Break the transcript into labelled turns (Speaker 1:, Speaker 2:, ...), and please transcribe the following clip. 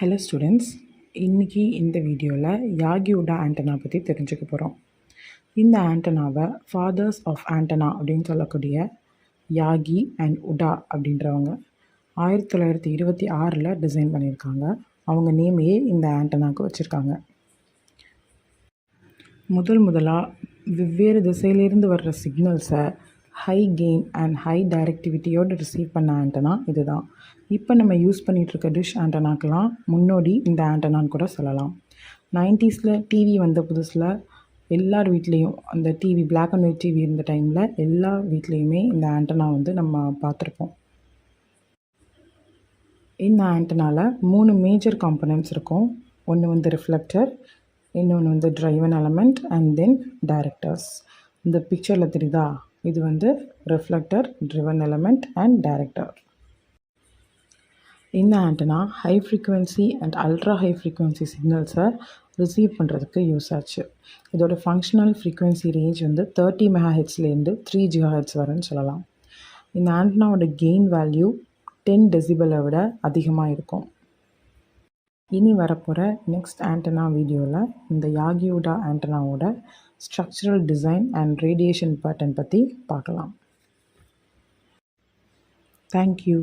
Speaker 1: Hello students, இன்றைக்கி இந்த வீடியோவில் யாகி உடா ஆண்டனா பற்றி தெரிஞ்சுக்க போகிறோம். இந்த ஆண்டனாவை ஃபாதர்ஸ் ஆஃப் ஆண்டனா அப்படின்னு சொல்லக்கூடிய யாகி அண்ட் உடா அப்படின்றவங்க 1926 டிசைன் பண்ணியிருக்காங்க. அவங்க நேமையே இந்த ஆண்டனாவுக்கு வச்சுருக்காங்க. முதலாக வெவ்வேறு திசையிலேருந்து வர்ற சிக்னல்ஸை ஹை கெயின் அண்ட் ஹை டைரக்டிவிட்டியோடு ரிசீவ் பண்ண ஆண்டனா இது தான். இப்போ நம்ம யூஸ் பண்ணிகிட்ருக்க டிஷ் ஆண்டனாக்கெலாம் முன்னோடி இந்த ஆண்டனான்னு கூட சொல்லலாம். 90s டிவி வந்த புதுசில் எல்லார் வீட்லேயும் அந்த TV black and white TV இருந்த டைமில் எல்லா வீட்லேயுமே இந்த ஆண்டனா நம்ம பார்த்துருப்போம். இந்த ஆண்டனாவில் 3 மேஜர் காம்பனன்ட்ஸ் இருக்கும். ஒன்று ரிஃப்ளெக்டர், இன்னொன்று driven element and then directors. இந்த பிக்சரில் தெரியுதா, இது reflector, driven element and director. இந்த antenna high frequency and ultra high frequency சிக்னல்ஸை ரிசீவ் பண்ணுறதுக்கு யூஸ் ஆச்சு. இதோட ஃபங்க்ஷனல் ஃப்ரீக்குவென்சி ரேஞ்ச் 30 மெகாஹெட்ஸ்லேருந்து 3 ஜிகாஹெட்ஸ் வரன்னு சொல்லலாம். இந்த ஆண்டனாவோட கெயின் வேல்யூ 10 டெசிபலை விட அதிகமாக இருக்கும். இனி வரப்போகிற நெக்ஸ்ட் ஆண்டனா வீடியோவில் இந்த யாகி உடா ஆண்டனாவோட structural design and radiation pattern பற்றி பார்க்கலாம். தேங்க்யூ.